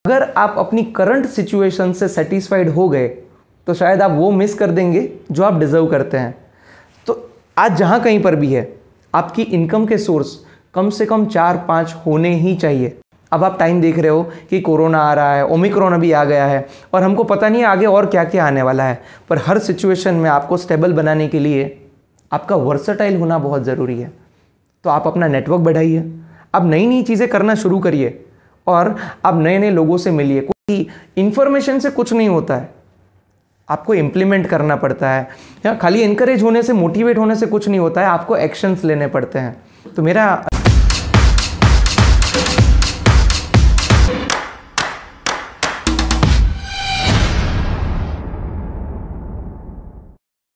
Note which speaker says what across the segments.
Speaker 1: अगर आप अपनी करंट सिचुएशन से सेटिस्फाइड हो गए तो शायद आप वो मिस कर देंगे जो आप डिज़र्व करते हैं। तो आज जहाँ कहीं पर भी है, आपकी इनकम के सोर्स कम से कम 4-5 होने ही चाहिए। अब आप टाइम देख रहे हो कि कोरोना आ रहा है, ओमिक्रॉन अभी आ गया है और हमको पता नहीं है आगे और क्या क्या आने वाला है, पर हर सिचुएशन में आपको स्टेबल बनाने के लिए आपका वर्सेटाइल होना बहुत ज़रूरी है। तो आप अपना नेटवर्क बढ़ाइए, आप नई नई चीज़ें करना शुरू करिए और आप नए नए लोगों से मिलिए। कोई इन्फॉर्मेशन से कुछ नहीं होता है, आपको इम्प्लीमेंट करना पड़ता है। या खाली इनकरेज होने से, मोटिवेट होने से कुछ नहीं होता है, आपको एक्शंस लेने पड़ते हैं। तो मेरा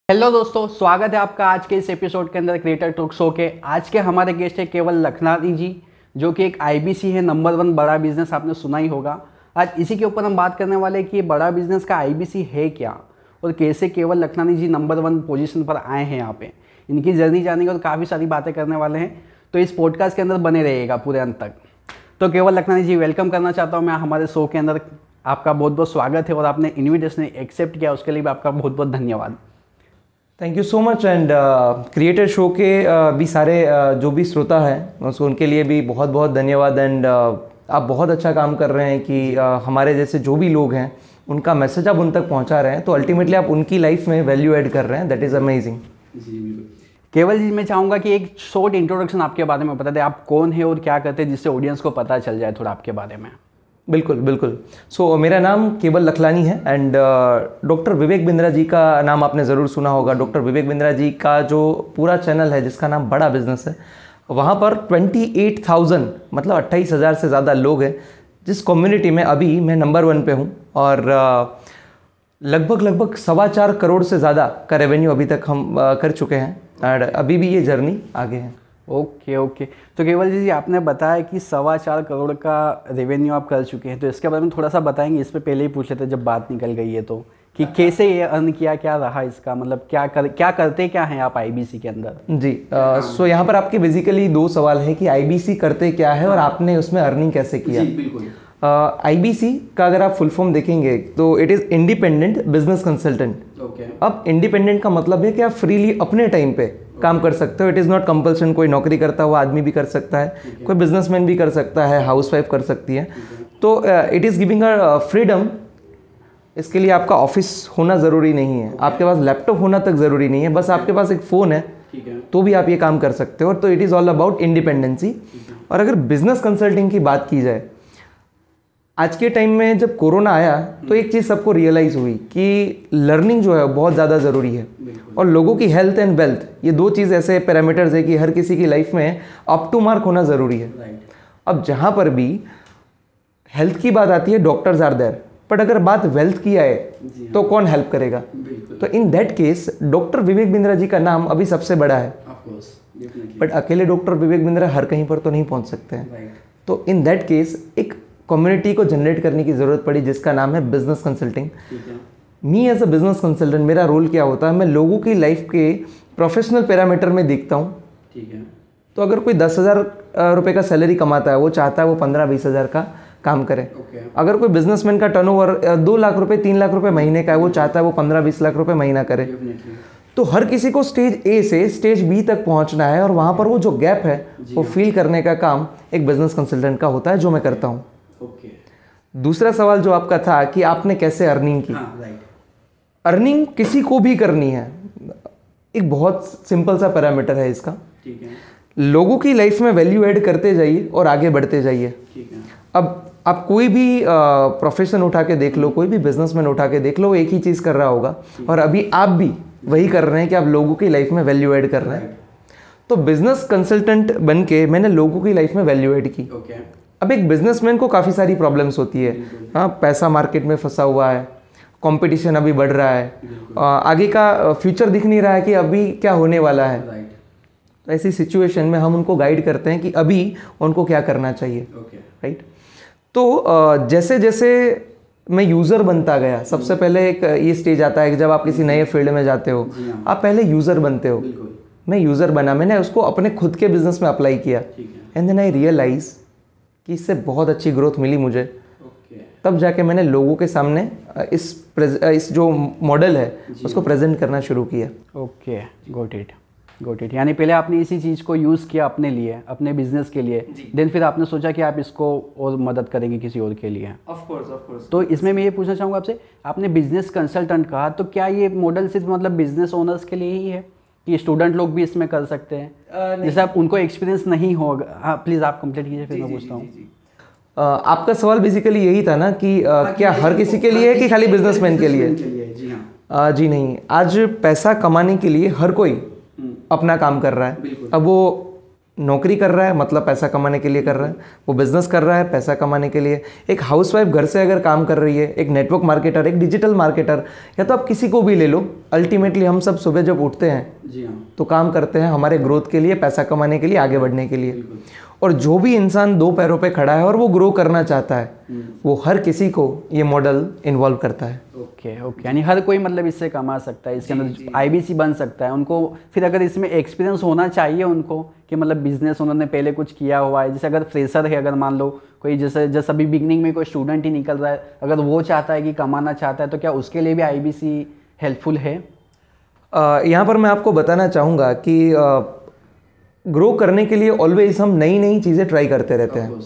Speaker 2: हेलो दोस्तों, स्वागत है आपका आज के इस एपिसोड के अंदर क्रिएटर टॉक शो के। आज के हमारे गेस्ट है केवल लखनानी जी, जो कि एक आईबीसी है, नंबर 1 बड़ा बिजनेस, आपने सुना ही होगा। आज इसी के ऊपर हम बात करने वाले हैं कि ये बड़ा बिजनेस का आईबीसी है क्या और कैसे केवल लखनानी जी नंबर 1 पोजीशन पर आए हैं यहाँ पे। इनकी जर्नी जानेंगे और काफ़ी सारी बातें करने वाले हैं, तो इस पॉडकास्ट के अंदर बने रहिएगा पूरे अंत तक। तो केवल लखनानी जी, वेलकम करना चाहता हूँ मैं हमारे शो के अंदर। आपका बहुत बहुत स्वागत है और आपने इन्विटेशन एक्सेप्ट किया, उसके लिए भी आपका बहुत बहुत धन्यवाद।
Speaker 1: Thank you so much. And creator show के भी सारे जो भी श्रोता हैं उसको, उनके लिए भी बहुत बहुत धन्यवाद। एंड आप बहुत अच्छा काम कर रहे हैं कि हमारे जैसे जो भी लोग हैं उनका मैसेज आप उन तक पहुंचा रहे हैं, तो अल्टीमेटली आप उनकी लाइफ में वैल्यू ऐड कर रहे हैं। That is amazing.
Speaker 2: जी बिल्कुल। केवल जी, मैं चाहूँगा कि एक शॉर्ट इंट्रोडक्शन आपके बारे में बता दें, आप कौन है और क्या करते हैं, जिससे ऑडियंस को पता चल जाए थोड़ा आपके बारे में।
Speaker 1: बिल्कुल बिल्कुल। सो मेरा नाम केवल लखलानी है एंड डॉक्टर विवेक बिंद्रा जी का नाम आपने ज़रूर सुना होगा। डॉक्टर विवेक बिंद्रा जी का जो पूरा चैनल है जिसका नाम बड़ा बिजनेस है, वहाँ पर 28,000 मतलब 28,000 से ज़्यादा लोग हैं, जिस कम्युनिटी में अभी मैं नंबर 1 पे हूँ और लगभग 4.25 करोड़ से ज़्यादा का रेवेन्यू अभी तक हम कर चुके हैं और अभी भी ये जर्नी आगे है।
Speaker 2: ओके। तो केवल जी, आपने बताया कि 4.25 करोड़ का रेवेन्यू आप कर चुके हैं, तो इसके बारे में थोड़ा सा बताएंगे। इस पे पहले ही पूछ लेते जब बात निकल गई है तो, कि कैसे ये अर्न किया, क्या रहा इसका, मतलब क्या करते क्या हैं आप आईबीसी के अंदर।
Speaker 1: जी सो यहाँ पर आपके बेसिकली 2 सवाल है कि आईबीसी करते क्या है और आपने उसमें अर्निंग कैसे किया।
Speaker 2: बिल्कुल।
Speaker 1: आईबीसी का अगर आप फुल फॉर्म देखेंगे तो it is independent business consultant.
Speaker 2: Okay.
Speaker 1: अब इंडिपेंडेंट का मतलब है कि आप फ्रीली अपने टाइम पे काम कर सकते हो। It is not compulsion. कोई नौकरी करता हुआ आदमी भी कर सकता है, कोई बिजनेसमैन भी कर सकता है, हाउसवाइफ कर सकती है। तो it is giving a freedom. इसके लिए आपका ऑफिस होना ज़रूरी नहीं है, आपके पास लैपटॉप होना तक ज़रूरी नहीं है, बस आपके पास एक फ़ोन है तो भी आप ये काम कर सकते हो। तो it is all about independency. और अगर बिजनेस कंसल्टिंग की बात की जाए, आज के टाइम में जब कोरोना आया तो एक चीज़ सबको रियलाइज़ हुई कि लर्निंग जो है बहुत ज़्यादा ज़रूरी है और लोगों की हेल्थ एंड वेल्थ, ये 2 चीज़ ऐसे पैरामीटर्स है कि हर किसी की लाइफ में अप टू मार्क होना ज़रूरी है। अब जहाँ पर भी हेल्थ की बात आती है, डॉक्टर्स आर देयर, बट अगर बात वेल्थ की आए तो कौन हेल्प करेगा। तो in that case doctor Vivek Bindra ji का नाम अभी सबसे बड़ा है, बट अकेले डॉक्टर विवेक बिंद्रा हर कहीं पर तो नहीं पहुँच सकते हैं। तो इन दैट केस एक कम्युनिटी को जनरेट करने की ज़रूरत पड़ी जिसका नाम है business consulting. Me as a business consultant, मेरा रोल क्या होता है, मैं लोगों की लाइफ के प्रोफेशनल पैरामीटर में देखता हूँ। ठीक है। तो अगर कोई 10,000 रुपये का सैलरी कमाता है, वो चाहता है वो 15-20 हज़ार का काम करे। अगर कोई बिजनेसमैन का टर्नओवर 2 लाख रुपये 3 लाख रुपये महीने का है, वो चाहता है वो 15-20 लाख रुपये महीना करे। तो हर किसी को स्टेज ए से स्टेज बी तक पहुंचना है और वहाँ पर वो जो गैप है वो फील करने का काम एक बिजनेस कंसल्टेंट का होता है, जो मैं करता हूँ। दूसरा सवाल जो आपका था कि आपने कैसे अर्निंग की। अर्निंग किसी को भी करनी है, एक बहुत सिंपल सा पैरामीटर है इसका। ठीक है। लोगों की लाइफ में वैल्यू ऐड करते जाइए और आगे बढ़ते जाइए। ठीक है। अब आप कोई भी प्रोफेशन उठा के देख लो, कोई भी बिजनेसमैन उठा के देख लो, वो एक ही चीज़ कर रहा होगा और अभी आप भी वही कर रहे हैं कि आप लोगों की लाइफ में वैल्यू ऐड कर रहे हैं। तो बिजनेस कंसल्टेंट बन के मैंने लोगों की लाइफ में वैल्यू ऐड की। अब एक बिजनेसमैन को काफ़ी सारी प्रॉब्लम्स होती है। हाँ, पैसा मार्केट में फंसा हुआ है, कंपटीशन अभी बढ़ रहा है, आगे का फ्यूचर दिख नहीं रहा है कि अभी क्या होने वाला है। तो ऐसी सिचुएशन में हम उनको गाइड करते हैं कि अभी उनको क्या करना चाहिए। राइट। तो जैसे जैसे मैं यूज़र बनता गया, सबसे पहले एक ये स्टेज आता है कि जब आप किसी नए फील्ड में जाते हो, आप पहले यूज़र बनते हो। मैं यूज़र बना, मैंने उसको अपने खुद के बिजनेस में अप्लाई किया एंड देन आई रियलाइज कि इससे बहुत अच्छी ग्रोथ मिली मुझे। तब जाके मैंने लोगों के सामने इस जो मॉडल है उसको प्रेजेंट करना शुरू किया।
Speaker 2: Okay, got it. यानी पहले आपने इसी चीज़ को यूज़ किया अपने लिए, अपने बिजनेस के लिए, देन फिर आपने सोचा कि आप इसको और मदद करेंगे किसी और के लिए।
Speaker 1: Of course.
Speaker 2: तो इसमें मैं ये पूछना चाहूँगा आपसे, आपने बिजनेस कंसल्टेंट कहा, तो क्या ये मॉडल सिर्फ मतलब बिजनेस ओनर्स के लिए ही है कि स्टूडेंट लोग भी इसमें कर सकते हैं? जैसे आप उनको एक्सपीरियंस नहीं होगा, हाँ प्लीज़ आप कंप्लीट कीजिए, फिर मैं पूछता हूँ।
Speaker 1: आपका सवाल बेसिकली यही था ना कि क्या हर किसी के लिए है कि खाली बिजनेसमैन के लिए? जी नहीं, आज पैसा कमाने के लिए हर कोई अपना काम कर रहा है। अब वो नौकरी कर रहा है मतलब पैसा कमाने के लिए कर रहा है, वो बिजनेस कर रहा है पैसा कमाने के लिए, एक हाउसवाइफ घर से अगर काम कर रही है, एक नेटवर्क मार्केटर, एक डिजिटल मार्केटर, या तो आप किसी को भी ले लो, अल्टीमेटली हम सब सुबह जब उठते हैं तो काम करते हैं हमारे ग्रोथ के लिए, पैसा कमाने के लिए, आगे बढ़ने के लिए। और जो भी इंसान 2 पैरों पे खड़ा है और वो ग्रो करना चाहता है, वो हर किसी को ये मॉडल इन्वॉल्व करता है।
Speaker 2: ओके, यानी हर कोई मतलब इससे कमा सकता है, इसके अंदर आईबीसी बन सकता है। उनको फिर अगर इसमें एक्सपीरियंस होना चाहिए उनको कि मतलब बिजनेस उन्होंने पहले कुछ किया हुआ है। जैसे अगर फ्रेशर है, अगर मान लो कोई जैसे अभी बिगनिंग में कोई स्टूडेंट ही निकल रहा है, अगर वो चाहता है कि कमाना चाहता है, तो क्या उसके लिए भी आईबीसी हेल्पफुल है?
Speaker 1: यहाँ पर मैं आपको बताना चाहूँगा कि ग्रो करने के लिए ऑलवेज हम नई नई चीज़ें ट्राई करते रहते हैं।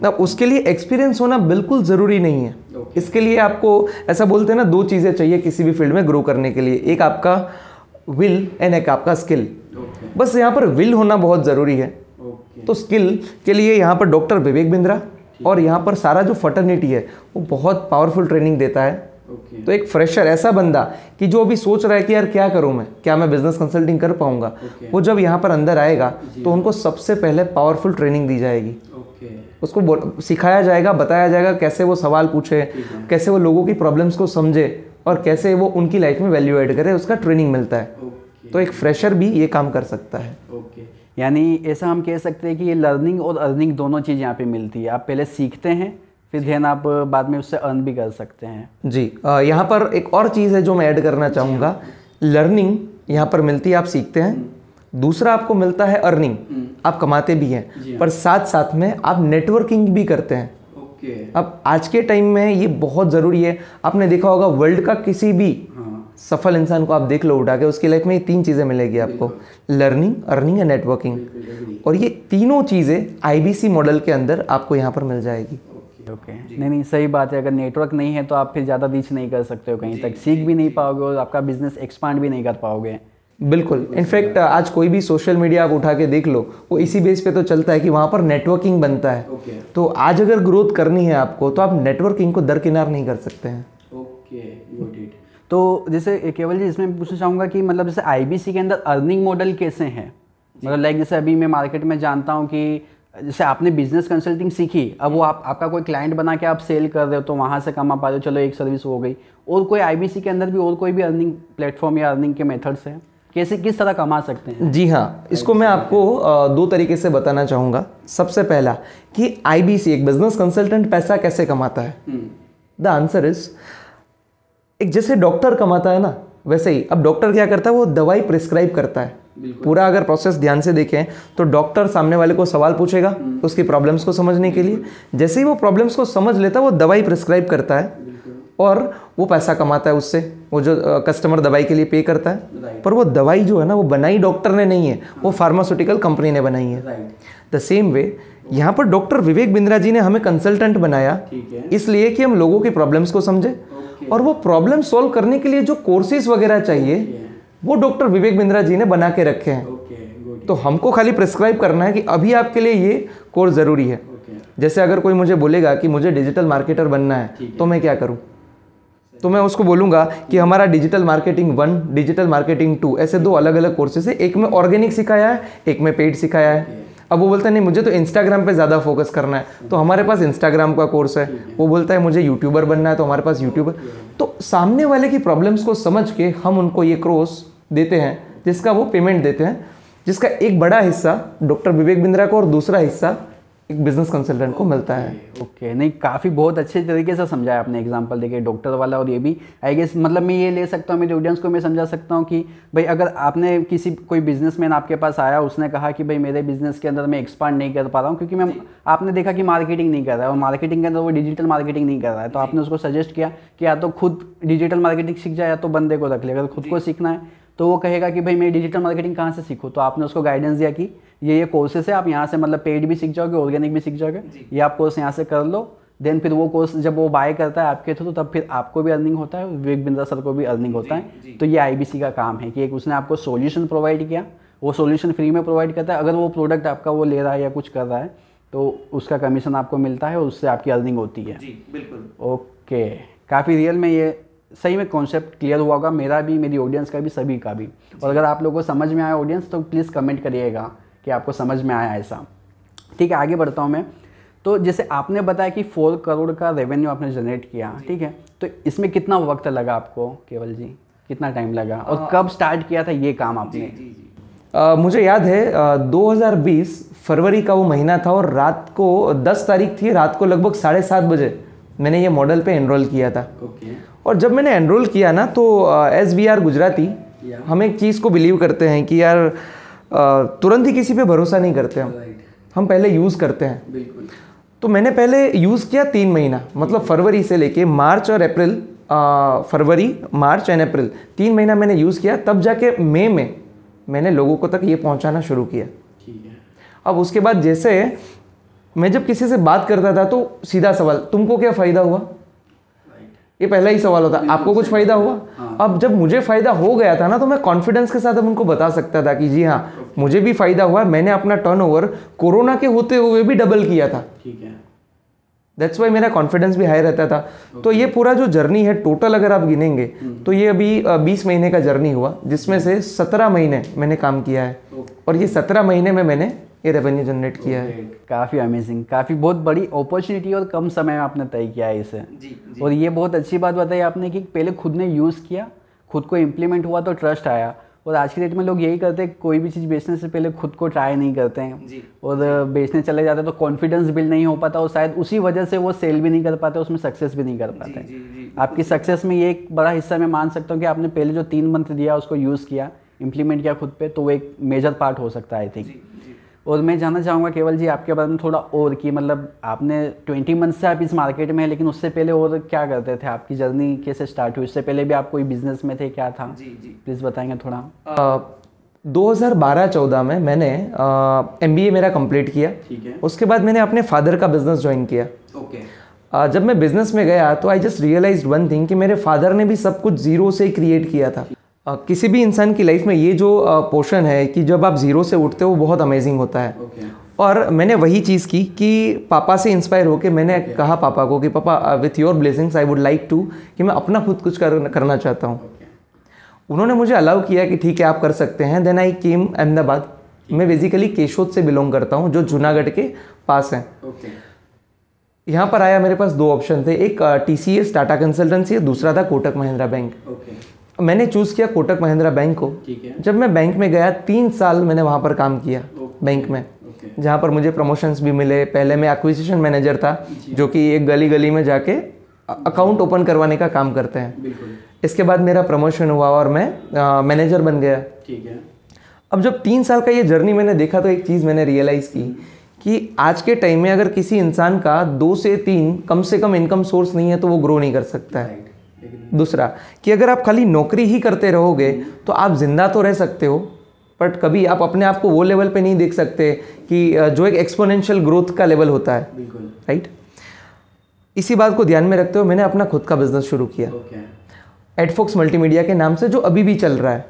Speaker 1: अब उसके लिए एक्सपीरियंस होना बिल्कुल ज़रूरी नहीं है। इसके लिए आपको ऐसा बोलते हैं ना, 2 चीज़ें चाहिए किसी भी फील्ड में ग्रो करने के लिए, एक आपका विल एंड एक आपका स्किल। बस यहाँ पर विल होना बहुत ज़रूरी है। तो स्किल के लिए यहाँ पर डॉक्टर विवेक बिंद्रा और यहाँ पर सारा जो फर्टर्निटी है वो बहुत पावरफुल ट्रेनिंग देता है। तो एक फ्रेशर, ऐसा बंदा कि जो अभी सोच रहा है कि यार क्या करूं मैं, क्या मैं बिजनेस कंसल्टिंग कर पाऊंगा, वो जब यहाँ पर अंदर आएगा तो उनको सबसे पहले पावरफुल ट्रेनिंग दी जाएगी। उसको सिखाया जाएगा, बताया जाएगा कैसे वो सवाल पूछे, कैसे वो लोगों की प्रॉब्लम्स को समझे और कैसे वो उनकी लाइफ में वैल्यू ऐड करे, उसका ट्रेनिंग मिलता है। तो एक फ्रेशर भी ये काम कर सकता है।
Speaker 2: यानी ऐसा हम कह सकते हैं कि ये लर्निंग और अर्निंग दोनों चीज़ यहाँ पे मिलती है। आप पहले सीखते हैं, फिर ध्यान आप बाद में उससे अर्न भी कर सकते हैं।
Speaker 1: जी, यहाँ पर एक और चीज़ है जो मैं ऐड करना चाहूँगा। लर्निंग यहाँ पर मिलती है, आप सीखते हैं। दूसरा आपको मिलता है अर्निंग, आप कमाते भी हैं, पर साथ साथ में आप नेटवर्किंग भी करते हैं। अब आज के टाइम में ये बहुत ज़रूरी है। आपने देखा होगा वर्ल्ड का किसी भी सफल इंसान को आप देख लो उठा के, उसकी लाइफ में ये 3 चीज़ें मिलेगी आपको, लर्निंग, अर्निंग एंड नेटवर्किंग। और ये तीनों चीज़ें आईबीसी मॉडल के अंदर आपको यहाँ पर मिल जाएगी।
Speaker 2: ओके, नहीं सही बात है। अगर नेटवर्क नहीं है तो आप फिर ज़्यादा रीच नहीं कर सकते हो, कहीं तक सीख भी नहीं पाओगे और आपका बिजनेस एक्सपांड भी नहीं कर पाओगे।
Speaker 1: बिल्कुल। इनफैक्ट आज कोई भी सोशल मीडिया आप उठा के देख लो, वो इसी बेस पे तो चलता है कि वहाँ पर नेटवर्किंग बनता है। तो आज अगर ग्रोथ करनी है आपको तो आप नेटवर्किंग को दरकिनार नहीं कर सकते हैं।
Speaker 2: तो जैसे केवल जी इसमें पूछना चाहूँगा कि मतलब जैसे आईबीसी के अंदर अर्निंग मॉडल कैसे हैं? मतलब लाइक जैसे अभी मैं मार्केट में जानता हूँ कि जैसे आपने बिजनेस कंसल्टिंग सीखी, अब वो आपका कोई क्लाइंट बना के आप सेल कर रहे हो तो वहाँ से कमा पा रहे हो, चलो एक सर्विस हो गई। और कोई आईबीसी के अंदर भी और कोई भी अर्निंग प्लेटफॉर्म या अर्निंग के मेथड्स हैं, कैसे किस तरह कमा सकते हैं?
Speaker 1: जी हाँ, इसको मैं आपको 2 तरीके से बताना चाहूँगा। सबसे पहला कि आईबीसी एक बिजनेस कंसल्टेंट पैसा कैसे कमाता है। द आंसर इज, एक जैसे डॉक्टर कमाता है ना, वैसे ही अब डॉक्टर क्या करता है, वो दवाई प्रिस्क्राइब करता है। पूरा अगर प्रोसेस ध्यान से देखें तो डॉक्टर सामने वाले को सवाल पूछेगा उसकी प्रॉब्लम्स को समझने के लिए। जैसे ही वो प्रॉब्लम्स को समझ लेता है वो दवाई प्रिस्क्राइब करता है और वो पैसा कमाता है उससे। वो जो कस्टमर दवाई के लिए पे करता है, पर वो दवाई जो है ना वो बनाई डॉक्टर ने नहीं है, वो फार्मास्यूटिकल कंपनी ने बनाई है। द सेम वे यहाँ पर डॉक्टर विवेक बिंद्रा जी ने हमें कंसल्टेंट बनाया इसलिए कि हम लोगों की प्रॉब्लम्स को समझे और वो प्रॉब्लम सॉल्व करने के लिए जो कोर्सेज वगैरह चाहिए वो डॉक्टर विवेक बिंद्रा जी ने बना के रखे हैं। तो हमको खाली प्रिस्क्राइब करना है कि अभी आपके लिए ये कोर्स ज़रूरी है। जैसे अगर कोई मुझे बोलेगा कि मुझे डिजिटल मार्केटर बनना है तो मैं क्या करूं, तो मैं उसको बोलूँगा कि हमारा डिजिटल मार्केटिंग 1, डिजिटल मार्केटिंग 2, ऐसे 2 अलग अलग कोर्सेज है। एक में ऑर्गेनिक सिखाया है, एक में पेड सिखाया है। अब वो बोलता है नहीं मुझे तो इंस्टाग्राम पे ज़्यादा फोकस करना है, तो हमारे पास इंस्टाग्राम का कोर्स है। वो बोलता है मुझे यूट्यूबर बनना है, तो हमारे पास यूट्यूबर। तो सामने वाले की प्रॉब्लम्स को समझ के हम उनको ये कोर्स देते हैं जिसका वो पेमेंट देते हैं, जिसका एक बड़ा हिस्सा डॉक्टर विवेक बिंद्रा को और दूसरा हिस्सा एक बिजनेस कंसल्टेंट को मिलता है।
Speaker 2: ओके नहीं, काफ़ी बहुत अच्छे तरीके से समझाया आपने एग्जांपल देके डॉक्टर वाला, और ये भी आई गेस मतलब मैं ये ले सकता हूँ, मेरे ऑडियंस को मैं समझा सकता हूँ कि भाई अगर आपने कोई बिजनेसमैन आपके पास आया, उसने कहा कि भाई मेरे बिजनेस के अंदर मैं एक्सपांड नहीं कर पा रहा हूँ क्योंकि मैं आपने देखा कि मार्केटिंग नहीं कर रहा है, और मार्केटिंग के अंदर वो डिजिटल मार्केटिंग नहीं कर रहा है, तो आपने उसको सजेस्ट किया कि या तो खुद डिजिटल मार्केटिंग सीख जाए या तो बंदे को रख ले। अगर खुद को सीखना है तो वो कहेगा कि भाई मैं डिजिटल मार्केटिंग कहाँ से सीखूँ, तो आपने उसको गाइडेंस दिया कि ये कोर्सेस है, आप यहाँ से मतलब पेड भी सीख जाओगे, ऑर्गेनिक भी सीख जाओगे, ये आप कोर्स यहाँ से कर लो। देन फिर वो कोर्स जब वो बाय करता है आपके थ्रू, तब फिर आपको भी अर्निंग होता है, विवेक बिंद्रा सर को भी अर्निंग होता है। तो ये आईबीसी का काम है कि एक उसने आपको सॉल्यूशन प्रोवाइड किया, वो सॉल्यूशन फ्री में प्रोवाइड करता है। अगर वो प्रोडक्ट आपका वो ले रहा है या कुछ कर रहा है तो उसका कमीशन आपको मिलता है और उससे आपकी अर्निंग होती है।
Speaker 1: जी बिल्कुल।
Speaker 2: ओके, काफ़ी रियल में ये सही में कॉन्सेप्ट क्लियर हुआ होगा, मेरा भी, मेरी ऑडियंस का भी, सभी का भी। और अगर आप लोगों को समझ में आया ऑडियंस तो प्लीज़ कमेंट करिएगा कि आपको समझ में आया ऐसा। ठीक है, आगे बढ़ता हूँ मैं। तो जैसे आपने बताया कि 4 करोड़ का रेवेन्यू आपने जनरेट किया, ठीक है, तो इसमें कितना वक्त लगा आपको केवल जी, कितना टाइम लगा और कब स्टार्ट किया था ये काम आपने?
Speaker 1: मुझे याद है 2020 फरवरी का वो महीना था और रात को 10 तारीख थी, रात को लगभग 7:30 बजे मैंने ये मॉडल पे एनरोल किया था। और जब मैंने एनरोल किया ना तो एज वी आर गुजराती, हम एक चीज़ को बिलीव करते हैं कि यार तुरंत ही किसी पे भरोसा नहीं करते हम पहले यूज़ करते हैं।
Speaker 2: बिल्कुल।
Speaker 1: तो मैंने पहले यूज़ किया 3 महीना, मतलब फरवरी से लेके मार्च और अप्रैल, फरवरी मार्च एंड अप्रैल 3 महीना मैंने यूज़ किया। तब जाके मई में मैंने लोगों को तक ये पहुंचाना शुरू किया।
Speaker 2: ठीक है।
Speaker 1: अब उसके बाद जैसे मैं जब किसी से बात करता था तो सीधा सवाल, तुमको क्या फ़ायदा हुआ, ये पहला ही सवाल होता, आपको कुछ फ़ायदा हुआ?
Speaker 2: हाँ।
Speaker 1: अब जब मुझे फ़ायदा हो गया था ना तो मैं कॉन्फिडेंस के साथ अब उनको बता सकता था कि जी हाँ मुझे भी फ़ायदा हुआ, मैंने अपना टर्नओवर कोरोना के होते हुए भी डबल किया था।
Speaker 2: ठीक है।
Speaker 1: दैट्स वाई मेरा कॉन्फिडेंस भी हाई रहता था। तो ये पूरा जो जर्नी है टोटल अगर आप गिनेंगे तो ये अभी 20 महीने का जर्नी हुआ, जिसमें से 17 महीने मैंने काम किया है और ये 17 महीने में मैंने ये रेवेन्यू जनरेट किया है।
Speaker 2: काफ़ी अमेजिंग, काफ़ी बहुत बड़ी अपॉर्चुनिटी और कम समय में आपने तय किया है इसे। जी। और ये बहुत अच्छी बात बताई आपने कि पहले खुद ने यूज़ किया, खुद को इम्प्लीमेंट हुआ तो ट्रस्ट आया। और आज की डेट में लोग यही करते हैं, कोई भी चीज़ बेचने से पहले खुद को ट्राई नहीं करते हैं जी। और बेचने चले जाते हैं तो कॉन्फिडेंस बिल्ड नहीं हो पाता और शायद उसी वजह से वो सेल भी नहीं कर पाते, उसमें सक्सेस भी नहीं कर पाते। जी। आपकी सक्सेस में ये एक बड़ा हिस्सा मैं मान सकता हूँ कि आपने पहले जो 3 मंथ दिया उसको यूज़ किया, इम्प्लीमेंट किया खुद पे, तो वो एक मेजर पार्ट हो सकता है आई थिंक। और मैं जानना चाहूँगा केवल जी आपके बारे में थोड़ा और कि मतलब आपने 20 मंथ से आप इस मार्केट में हैं, लेकिन उससे पहले और क्या करते थे, आपकी जर्नी कैसे स्टार्ट हुई, उससे पहले भी आप कोई बिजनेस में थे, क्या था? जी। प्लीज़ बताएंगे थोड़ा।
Speaker 1: 2012-14 में मैंने MBA मेरा कंप्लीट किया। ठीक है। उसके बाद मैंने अपने फादर का बिजनेस ज्वाइन किया। ओके। जब मैं बिजनेस में गया तो I just realized one thing कि मेरे फादर ने भी सब कुछ जीरो से क्रिएट किया था। किसी भी इंसान की लाइफ में ये जो पोर्शन है कि जब आप जीरो से उठते हो वो बहुत अमेजिंग होता है। और मैंने वही चीज़ की कि पापा से इंस्पायर होकर मैंने कहा पापा को कि पापा with your blessings I would like to, कि मैं अपना खुद कुछ करना चाहता हूँ। उन्होंने मुझे अलाउ किया कि ठीक है आप कर सकते हैं। देन आई केम अहमदाबाद। मैं बेसिकली केशोद से बिलोंग करता हूँ जो जूनागढ़ के पास है। यहाँ पर आया, मेरे पास 2 ऑप्शन थे, एक TCS टाटा कंसल्टेंसी, दूसरा था कोटक महिंद्रा बैंक। मैंने चूज़ किया कोटक महिंद्रा बैंक को। जब मैं बैंक में गया 3 साल मैंने वहाँ पर काम किया बैंक में, जहाँ पर मुझे प्रमोशंस भी मिले। पहले मैं एक्विजिशन मैनेजर था जो कि एक गली गली में जाके अकाउंट ओपन करवाने का काम करते हैं। इसके बाद मेरा प्रमोशन हुआ और मैं मैनेजर बन गया। ठीक है। अब जब 3 साल का ये जर्नी मैंने देखा तो एक चीज़ मैंने रियलाइज़ की कि आज के टाइम में अगर किसी इंसान का 2 से 3 कम से कम इनकम सोर्स नहीं है तो वो ग्रो नहीं कर सकता है। दूसरा कि अगर आप खाली नौकरी ही करते रहोगे तो आप जिंदा तो रह सकते हो, बट कभी आप अपने आप को वो लेवल पे नहीं देख सकते कि जो एक एक्सपोनेंशियल ग्रोथ का लेवल होता है। राइट। इसी बात को ध्यान में रखते हुए मैंने अपना खुद का बिजनेस शुरू किया एडफोक्स मल्टीमीडिया के नाम से, जो अभी भी चल रहा है।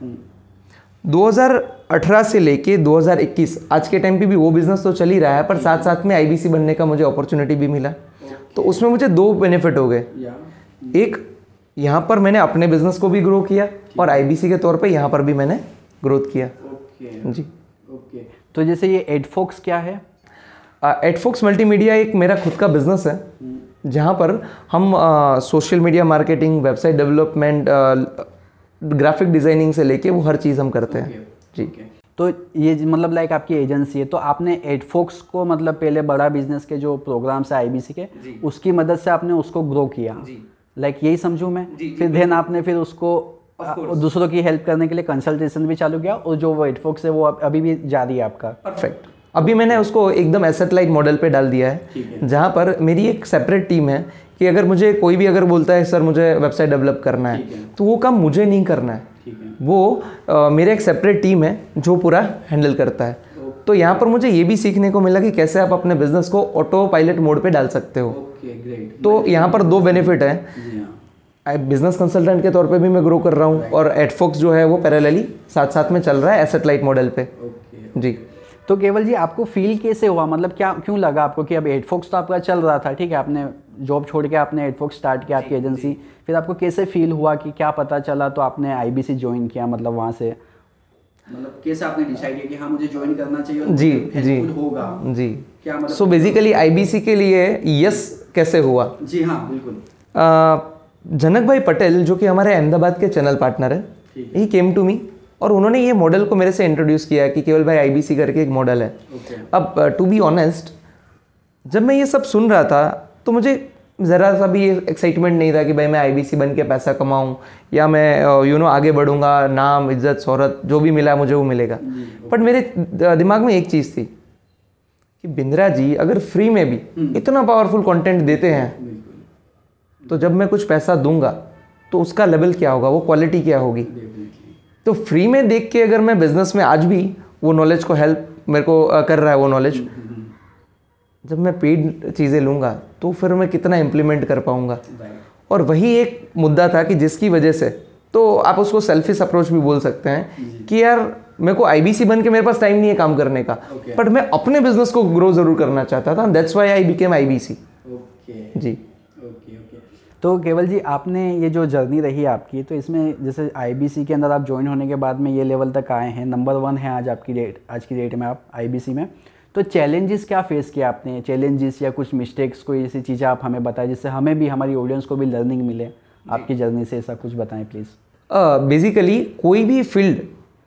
Speaker 1: 2018 से लेके 2021 आज के टाइम पे भी वो बिजनेस तो चल ही रहा है, पर साथ साथ में IBC बनने का मुझे अपॉर्चुनिटी भी मिला। तो उसमें मुझे 2 बेनिफिट हो गए। एक, यहाँ पर मैंने अपने बिजनेस को भी ग्रो किया और IBC के तौर पे यहाँ पर भी मैंने ग्रोथ किया। जी।
Speaker 2: तो जैसे ये एडफोक्स क्या है?
Speaker 1: एडफोक्स मल्टीमीडिया एक मेरा खुद का बिजनेस है जहाँ पर हम social media marketing, website development, graphic designing से लेके वो हर चीज़ हम करते हैं। जी।
Speaker 2: तो ये मतलब लाइक आपकी एजेंसी है, तो आपने एडफोक्स को मतलब पहले बड़ा बिजनेस के जो प्रोग्राम्स है आईबीसी के, उसकी मदद से आपने उसको ग्रो किया, लाइक यही समझूँ मैं। फिर देन आपने फिर उसको दूसरों की हेल्प करने के लिए कंसल्टेशन भी चालू किया, और जो वो एडफोक्स है वो अभी भी जारी है आपका।
Speaker 1: परफेक्ट। अभी मैंने उसको एकदम एसेट लाइट मॉडल पे डाल दिया है, जहाँ पर मेरी एक सेपरेट टीम है कि अगर मुझे कोई भी अगर बोलता है सर मुझे वेबसाइट डेवलप करना है, तो वो काम मुझे नहीं करना है, वो मेरे एक सेपरेट टीम है जो पूरा हैंडल करता है। तो यहाँ पर मुझे ये भी सीखने को मिला कि कैसे आप अपने बिजनेस को ऑटो पायलट मोड पे डाल सकते हो। तो यहाँ पर दो बेनिफिट है, बिजनेस कंसल्टेंट के तौर पे भी मैं ग्रो कर रहा हूँ, और एडफोक्स जो है वो पैरेलली साथ साथ में चल रहा है एसेट लाइट मॉडल पे। जी।
Speaker 2: तो केवल जी आपको फील कैसे हुआ, मतलब क्या क्यों लगा आपको कि अब एडफोक्स तो आपका चल रहा था, ठीक है, आपने जॉब छोड़ के आपने एडफोक्स स्टार्ट किया आपकी एजेंसी, फिर आपको कैसे फील हुआ कि क्या पता चला तो आपने आईबीसी ज्वाइन किया, मतलब वहाँ से मतलब कैसे आपने डिसाइड किया कि हाँ मुझे ज्वाइन करना चाहिए?
Speaker 1: जी
Speaker 2: होगा
Speaker 1: जी।
Speaker 2: क्या मतलब?
Speaker 1: सो बेसिकली आईबीसी के लिए यस कैसे हुआ?
Speaker 2: जी हाँ बिल्कुल।
Speaker 1: जनक भाई पटेल जो कि हमारे अहमदाबाद के चैनल पार्टनर है, ही केम टू मी, और उन्होंने ये मॉडल को मेरे से इंट्रोड्यूस किया कि केवल भाई आईबीसी करके एक मॉडल है। अब टू बी ऑनेस्ट, जब मैं ये सब सुन रहा था तो मुझे ज़रा सा भी ये एक्साइटमेंट नहीं था कि भाई मैं आईबीसी बन के पैसा कमाऊं, या मैं आगे बढ़ूंगा, नाम इज्जत शोहरत जो भी मिला मुझे वो मिलेगा। बट मेरे दिमाग में एक चीज़ थी कि बिंद्रा जी अगर फ्री में भी इतना पावरफुल कंटेंट देते हैं, तो जब मैं कुछ पैसा दूंगा तो उसका लेवल क्या होगा, वो क्वालिटी क्या होगी। तो फ्री में देख के अगर मैं बिजनेस में आज भी वो नॉलेज को हेल्प मेरे को कर रहा है वो नॉलेज, जब मैं पेड चीज़ें लूँगा तो फिर मैं कितना इम्प्लीमेंट कर पाऊँगा। और वही एक मुद्दा था कि जिसकी वजह से, तो आप उसको सेल्फिश अप्रोच भी बोल सकते हैं कि यार मेरे को आईबीसी बन के मेरे पास टाइम नहीं है काम करने का, बट मैं अपने बिजनेस को ग्रो ज़रूर करना चाहता था, that's why I became IBC. जी।
Speaker 2: तो केवल जी आपने ये जो जर्नी रही आपकी, तो इसमें जैसे आईबीसी के अंदर आप ज्वाइन होने के बाद में ये लेवल तक आए हैं, नंबर 1 है आज की डेट में आप आईबीसी में, तो चैलेंजेस क्या फेस किया आपने? चैलेंजेस या कुछ मिस्टेक्स, कोई ऐसी चीज़ें आप हमें बताएं जिससे हमें भी, हमारी ऑडियंस को भी लर्निंग मिले आपकी जर्नी से, ऐसा कुछ बताएं प्लीज़।
Speaker 1: बेसिकली कोई भी फील्ड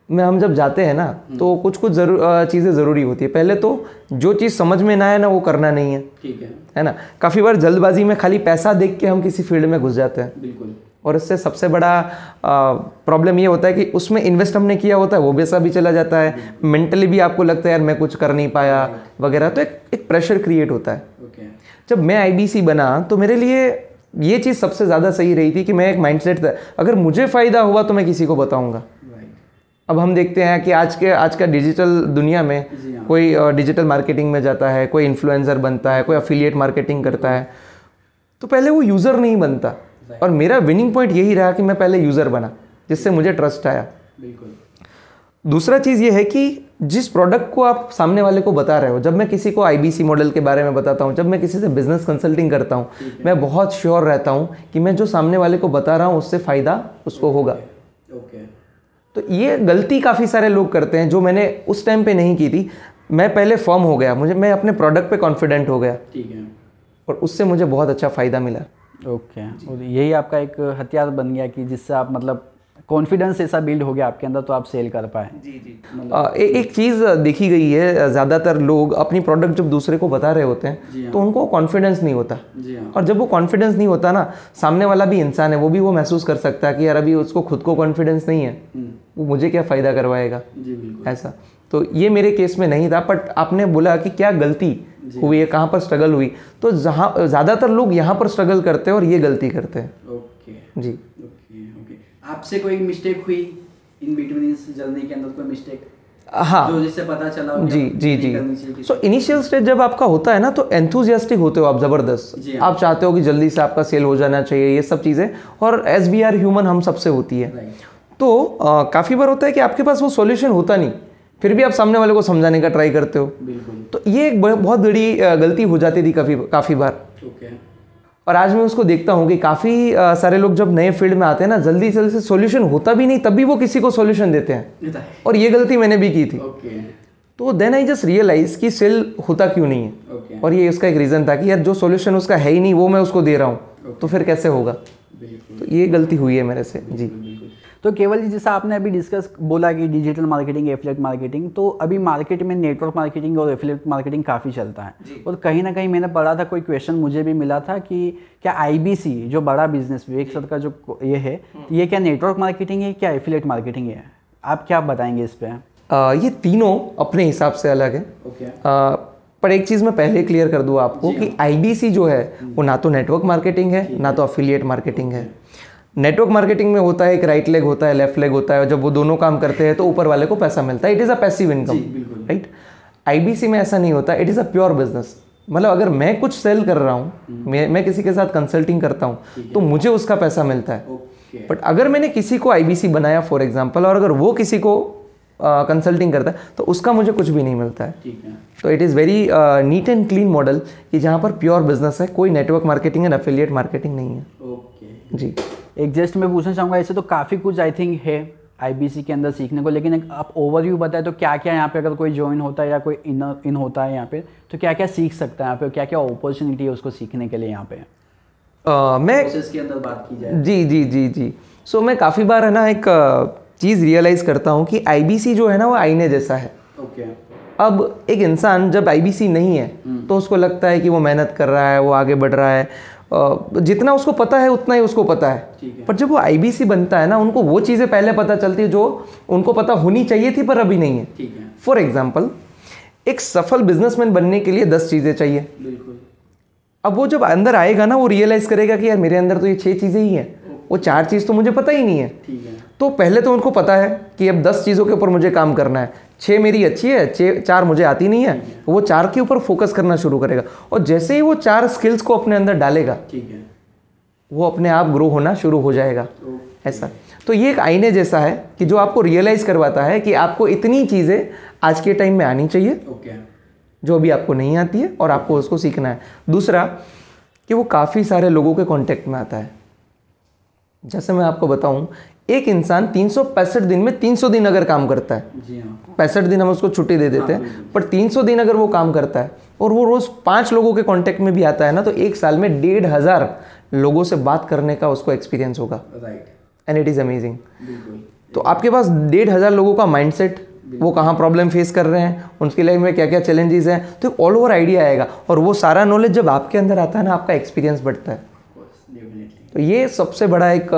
Speaker 1: में हम जब जाते हैं ना, तो कुछ चीज़ें ज़रूरी होती है। पहले तो जो चीज़ समझ में ना आए ना वो करना नहीं है,
Speaker 2: ठीक
Speaker 1: है ना। काफ़ी बार जल्दबाजी में खाली पैसा देख के हम किसी फील्ड में घुस जाते हैं,
Speaker 2: बिल्कुल,
Speaker 1: और इससे सबसे बड़ा प्रॉब्लम ये होता है कि उसमें इन्वेस्ट हमने किया होता है वो पैसा भी चला जाता है, मेंटली भी आपको लगता है यार मैं कुछ कर नहीं पाया वगैरह, तो एक प्रेशर क्रिएट होता है। जब मैं आईबीसी बना तो मेरे लिए ये चीज़ सबसे ज़्यादा सही रही थी कि मैं एक माइंडसेट था, अगर मुझे फ़ायदा हुआ तो मैं किसी को बताऊँगा। अब हम देखते हैं कि आज का डिजिटल दुनिया में कोई डिजिटल मार्केटिंग में जाता है, कोई इन्फ्लुएंसर बनता है, कोई अफिलिएट मार्केटिंग करता है, तो पहले वो यूज़र नहीं बनता, और मेरा विनिंग पॉइंट यही रहा कि मैं पहले यूज़र बना, जिससे मुझे ट्रस्ट आया। दूसरा चीज़ ये है कि जिस प्रोडक्ट को आप सामने वाले को बता रहे हो, जब मैं किसी को आईबीसी मॉडल के बारे में बताता हूँ, जब मैं किसी से बिजनेस कंसल्टिंग करता हूँ, मैं बहुत श्योर रहता हूँ कि मैं जो सामने वाले को बता रहा हूँ उससे फ़ायदा उसको होगा। तो ये गलती काफ़ी सारे लोग करते हैं जो मैंने उस टाइम पे नहीं की थी। मैं पहले फर्म हो गया, मैं अपने प्रोडक्ट पे कॉन्फिडेंट हो गया, ठीक है, और उससे मुझे बहुत अच्छा फ़ायदा मिला।
Speaker 2: ओके, और यही आपका एक हथियार बन गया कि जिससे आप मतलब कॉन्फिडेंस ऐसा बिल्ड हो गया आपके अंदर, तो आप सेल कर पाए। जी।
Speaker 1: एक चीज़ देखी गई है, ज़्यादातर लोग अपनी प्रोडक्ट जब दूसरे को बता रहे होते हैं तो उनको कॉन्फिडेंस नहीं होता, और जब वो कॉन्फिडेंस नहीं होता ना, सामने वाला भी इंसान है, वो महसूस कर सकता है कि यार अभी उसको खुद को कॉन्फिडेंस नहीं है, वो मुझे क्या फ़ायदा करवाएगा, ऐसा। तो ये मेरे केस में नहीं था। बट आपने बोला कि क्या गलती हुई है, कहाँ पर स्ट्रगल हुई, तो जहाँ ज़्यादातर लोग यहाँ पर स्ट्रगल करते हैं और ये गलती करते हैं।
Speaker 2: ओके
Speaker 1: जी।
Speaker 2: आपसे कोई मिस्टेक हुई इन बिटवीन इस जर्नी के अंदर, कोई मिस्टेक?
Speaker 1: हाँ,
Speaker 2: जो जिससे पता चला?
Speaker 1: जी। सो इनिशियल स्टेज जब आपका होता है ना, तो एंथुजियास्टिक होते हो आप, ज़बरदस्त, आप चाहते हो कि जल्दी से आपका सेल हो जाना चाहिए, ये सब चीज़ें, और एज वी आर ह्यूमन, हम सबसे होती है। तो काफ़ी बार होता है कि आपके पास वो सॉल्यूशन होता नहीं, फिर भी आप सामने वाले को समझाने का ट्राई करते हो। तो ये एक बहुत बड़ी गलती हो जाती थी काफ़ी बार। और आज मैं उसको देखता हूँ कि काफ़ी सारे लोग जब नए फील्ड में आते हैं ना, जल्दी से सॉल्यूशन होता भी नहीं, तभी वो किसी को सॉल्यूशन देते हैं, और ये गलती मैंने भी की थी। तो देन आई जस्ट रियलाइज कि सेल होता क्यों नहीं है, और ये उसका एक रीज़न था कि यार जो सॉल्यूशन उसका है ही नहीं वो मैं उसको दे रहा हूँ, तो फिर कैसे होगा। तो ये गलती हुई है मेरे से। जी।
Speaker 2: तो केवल जी जैसा आपने अभी डिस्कस बोला कि डिजिटल मार्केटिंग, एफिलिएट मार्केटिंग, तो अभी मार्केट में नेटवर्क मार्केटिंग और एफिलिएट मार्केटिंग काफ़ी चलता है। और कहीं ना कहीं मैंने पढ़ा था, कोई क्वेश्चन मुझे भी मिला था कि क्या आईबीसी जो बड़ा बिजनेस विवेक सर का जो ये है, ये क्या नेटवर्क मार्केटिंग है, क्या एफिलिएट मार्केटिंग है? आप क्या बताएंगे इस पर?
Speaker 1: ये तीनों अपने हिसाब से अलग है। पर एक चीज़ मैं पहले क्लियर कर दूँ आपको कि आईबीसी जो है वो ना तो नेटवर्क मार्केटिंग है ना तो अफिलिएट मार्केटिंग है। नेटवर्क मार्केटिंग में होता है एक राइट लेग होता है, लेफ्ट लेग होता है, और जब वो दोनों काम करते हैं तो ऊपर वाले को पैसा मिलता है। It is a passive income, right. IBC में ऐसा नहीं होता, it is a pure business. मतलब अगर मैं कुछ सेल कर रहा हूँ, मैं किसी के साथ कंसल्टिंग करता हूँ तो मुझे उसका पैसा मिलता है। बट अगर मैंने किसी को आईबीसी बनाया फॉर एग्जाम्पल, और अगर वो किसी को कंसल्टिंग करता है तो उसका मुझे कुछ भी नहीं मिलता है। तो it is very neat and clean model कि जहाँ पर प्योर बिजनेस है, कोई network marketing and affiliate marketing नहीं है। जी,
Speaker 2: एक जस्ट मैं पूछना चाहूँगा, ऐसे तो काफ़ी कुछ आई थिंक है आईबीसी के अंदर सीखने को, लेकिन एक आप ओवरव्यू बताए तो क्या क्या यहाँ पे अगर कोई ज्वाइन होता है या कोई इन होता है यहाँ पे, तो क्या क्या सीख सकता है यहाँ पे, क्या क्या अपॉर्चुनिटी है उसको सीखने के लिए यहाँ पे?
Speaker 1: मैं
Speaker 2: प्रोसेस के अंदर बात की जाए।
Speaker 1: जी। सो मैं काफ़ी बार है ना एक चीज़ रियलाइज़ करता हूँ कि आईबीसी जो है ना वो आईने जैसा है। अब एक इंसान जब आईबीसी नहीं है तो उसको लगता है कि वो मेहनत कर रहा है, वो आगे बढ़ रहा है, जितना उसको पता है उतना ही उसको पता है। पर जब वो आईबीसी बनता है ना, उनको वो चीज़ें पहले पता चलती है जो उनको पता होनी चाहिए थी पर अभी नहीं है। फॉर एग्जाम्पल, एक सफल बिजनेसमैन बनने के लिए 10 चीज़ें चाहिए। अब वो जब अंदर आएगा ना, वो रियलाइज़ करेगा कि यार मेरे अंदर तो ये 6 चीज़ें ही हैं, वो 4 चीज़ तो मुझे पता ही नहीं है। तो पहले तो उनको पता है कि अब 10 चीज़ों के ऊपर मुझे काम करना है, 6 मेरी अच्छी है, 4 मुझे आती नहीं है, वो 4 के ऊपर फोकस करना शुरू करेगा। और जैसे ही वो 4 स्किल्स को अपने अंदर डालेगा, वो अपने आप ग्रो होना शुरू हो जाएगा। ऐसा तो ये एक आईने जैसा है कि जो आपको रियलाइज करवाता है कि आपको इतनी चीज़ें आज के टाइम में आनी चाहिए जो अभी आपको नहीं आती है, और आपको उसको सीखना है। दूसरा कि वो काफ़ी सारे लोगों के कांटेक्ट में आता है। जैसे मैं आपको बताऊं, एक इंसान 365 दिन में 300 दिन अगर काम करता है, 65 दिन हम उसको छुट्टी दे देते हैं, पर 300 दिन अगर वो काम करता है और वो रोज़ 5 लोगों के कांटेक्ट में भी आता है ना, तो एक साल में 1500 लोगों से बात करने का उसको एक्सपीरियंस होगा। And it is amazing. तो आपके पास 1500 लोगों का माइंडसेट, वो कहाँ प्रॉब्लम फेस कर रहे हैं, उनकी लाइफ में क्या क्या चैलेंजेस हैं, तो एक ऑल ओवर आइडिया आएगा। और वो सारा नॉलेज जब आपके अंदर आता है ना, आपका एक्सपीरियंस बढ़ता है। तो ये सबसे बड़ा एक